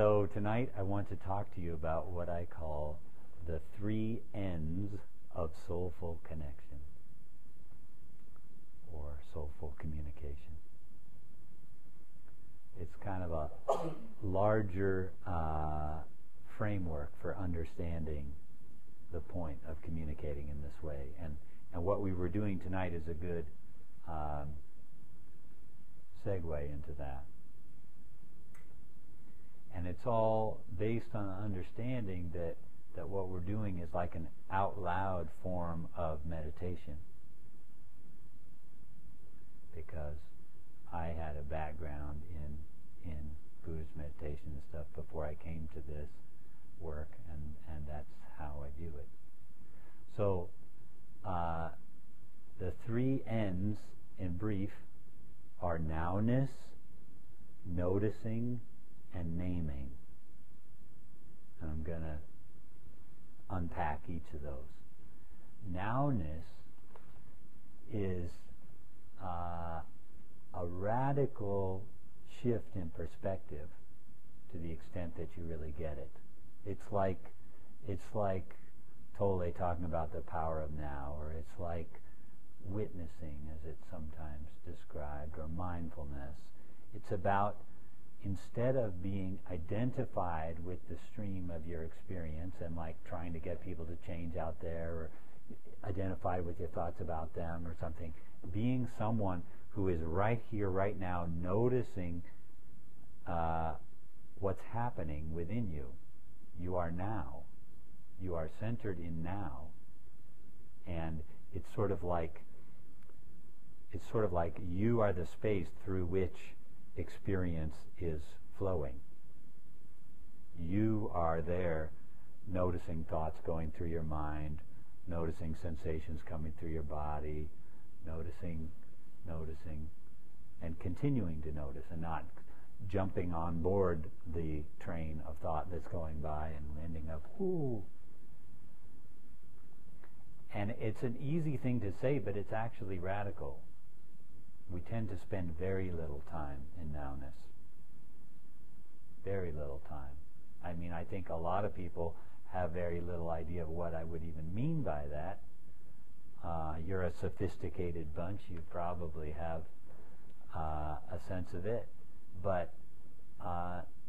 So tonight I want to talk to you about what I call the 3 N's of soulful connection or soulful communication. It's kind of a larger framework for understanding the point of communicating in this way. And what we were doing tonight is a good segue into that. And it's all based on understanding that what we're doing is like an out loud form of meditation. Because I had a background in Buddhist meditation and stuff before I came to this work, and that's how I view it. So the 3 N's in brief are nowness, noticing, and naming. And I'm going to unpack each of those. Nowness is a radical shift in perspective to the extent that you really get it. It's like Tolle talking about the power of now, or it's like witnessing, as it's sometimes described, or mindfulness. It's about, instead of being identified with the stream of your experience and like trying to get people to change out there, or identified with your thoughts about them or something, being someone who is right here, right now, noticing what's happening within you. You are now. You are centered in now. And it's sort of like you are the space through which experience is flowing. You are there noticing thoughts going through your mind, noticing sensations coming through your body, noticing, and continuing to notice, and not jumping on board the train of thought that's going by and ending up, ooh. And it's an easy thing to say, but it's actually radical. We tend to spend very little time in nowness. Very little time. I mean, I think a lot of people have very little idea of what I would even mean by that. You're a sophisticated bunch. You probably have a sense of it. But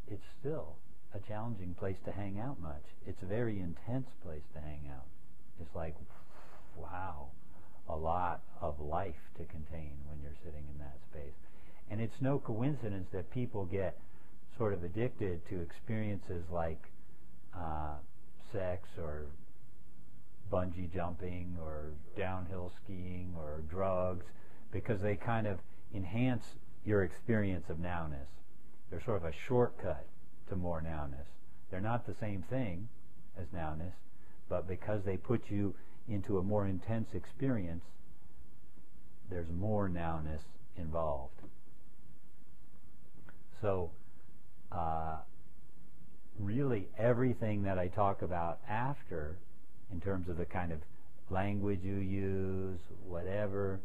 it's still a challenging place to hang out much. It's a very intense place to hang out. It's like, wow, a lot of life to contain when you're sitting in that space. And it's no coincidence that people get sort of addicted to experiences like sex or bungee jumping or downhill skiing or drugs, because they kind of enhance your experience of nowness. They're sort of a shortcut to more nowness. They're not the same thing as nowness, but because they put you into a more intense experience, there's more nowness involved. So really everything that I talk about after, in terms of the kind of language you use, whatever,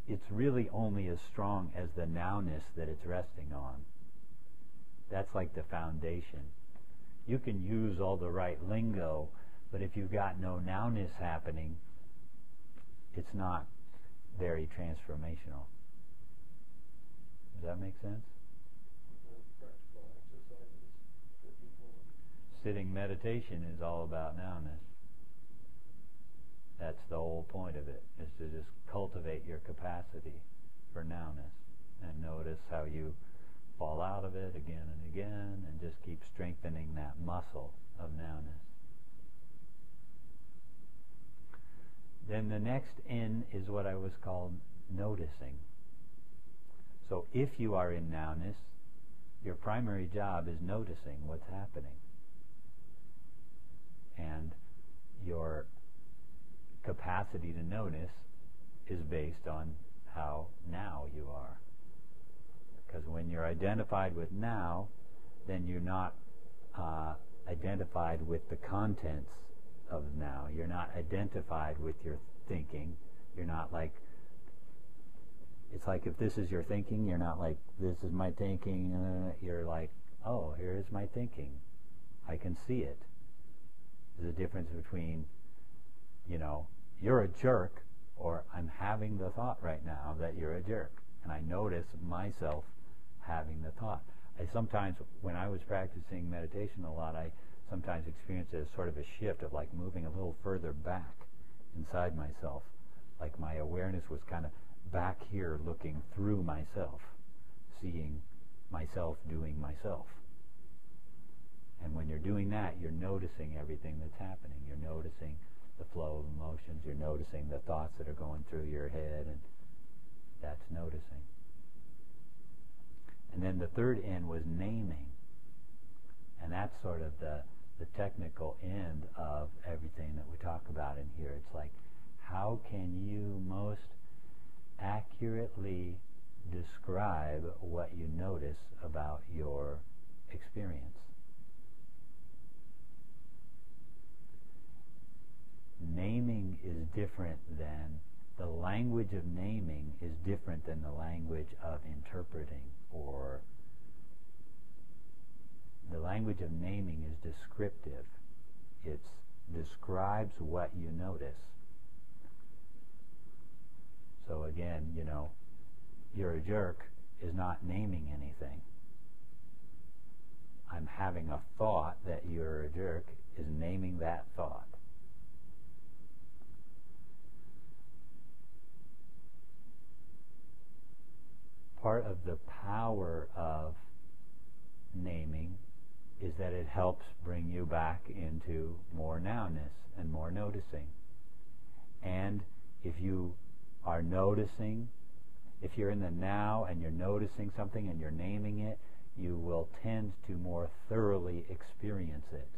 it's really only as strong as the nowness that it's resting on. That's like the foundation. You can use all the right lingo, but if you've got no nowness happening, it's not very transformational. Does that make sense? Sitting meditation is all about nowness. That's the whole point of it, is to just cultivate your capacity for nowness and notice how you fall out of it again and again, and just keep strengthening that muscle of nowness. Then the next N is what I was called noticing. So if you are in nowness, your primary job is noticing what's happening. And your capacity to notice is based on how now you are. Because when you're identified with now, then you're not identified with the contents of now. You're not identified with your thinking. You're not like, it's like if this is your thinking, you're not like, this is my thinking. You're like, oh, here is my thinking. I can see it. There's a difference between, you're a jerk, or I'm having the thought right now that you're a jerk. And I notice myself having the thought. I sometimes, when I was practicing meditation a lot, I sometimes experienced it as sort of a shift of like moving a little further back inside myself. Like my awareness was kind of back here looking through myself, seeing myself doing myself. And when you're doing that, you're noticing everything that's happening. You're noticing the flow of emotions. You're noticing the thoughts that are going through your head, and that's noticing. And then the third N was naming. And that's sort of the technical end of everything that we talk about in here. It's like, how can you most accurately describe what you notice about your experience? Naming is different than, the language of naming is different than the language of interpreting, or the language of naming is descriptive. It describes what you notice. So again, you're a jerk is not naming anything. I'm having a thought that you're a jerk is naming that thought. Part of the power of naming is that it helps bring you back into more nowness and more noticing. And if you are noticing, if you're in the now and you're noticing something and you're naming it, you will tend to more thoroughly experience it.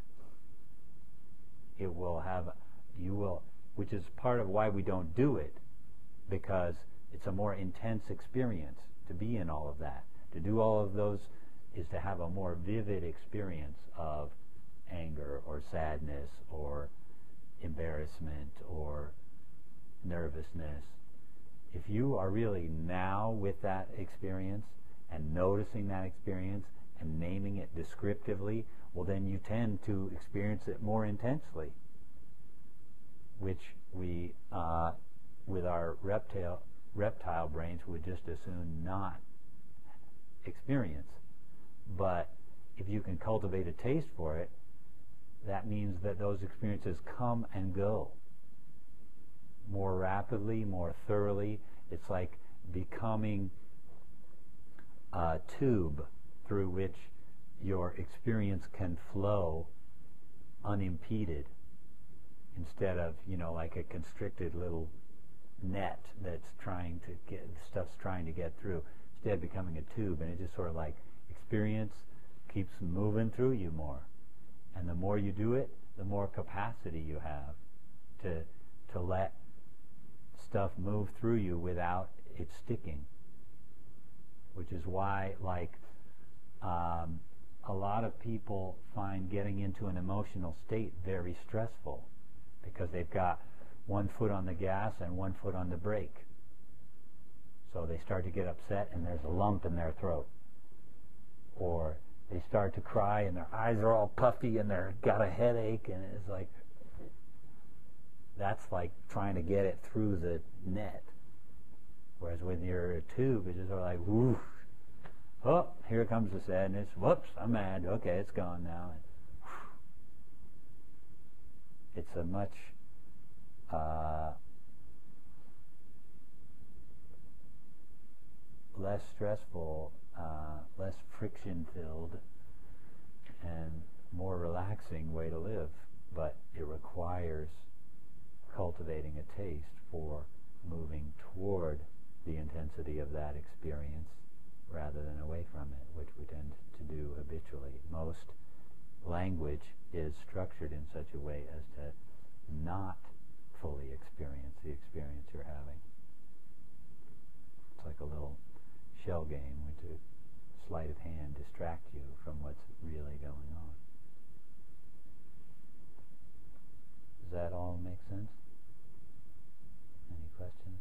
It will have, which is part of why we don't do it, because it's a more intense experience to be in all of that. To do all of those is to have a more vivid experience of anger or sadness or embarrassment or nervousness. If you are really now with that experience and noticing that experience and naming it descriptively, well, then you tend to experience it more intensely, which we, with our reptile brains, would just as soon not experience. But if you can cultivate a taste for it, that means that those experiences come and go more rapidly, more thoroughly. It's like becoming a tube through which your experience can flow unimpeded, instead of, like a constricted little net that's stuff's trying to get through. Instead, becoming a tube, and it just sort of like experience keeps moving through you more. And the more you do it, the more capacity you have to let stuff move through you without it sticking. Which is why, a lot of people find getting into an emotional state very stressful, because they've got one foot on the gas and one foot on the brake. So they start to get upset and there's a lump in their throat. Or they start to cry and their eyes are all puffy and they've got a headache, and it's like, that's like trying to get it through the net. Whereas when you're a tube, it's just sort of like, whoosh, oh, here comes the sadness, whoops, I'm mad, okay, it's gone now. And it's a much less stressful, less friction-filled, and more relaxing way to live. But it requires cultivating a taste for moving toward the intensity of that experience rather than away from it, which we tend to do habitually. Most language is structured in such a way as to not fully experience the experience you're having. It's like a little shell game where to sleight of hand distract you from what's really going on. Does that all make sense? Any questions?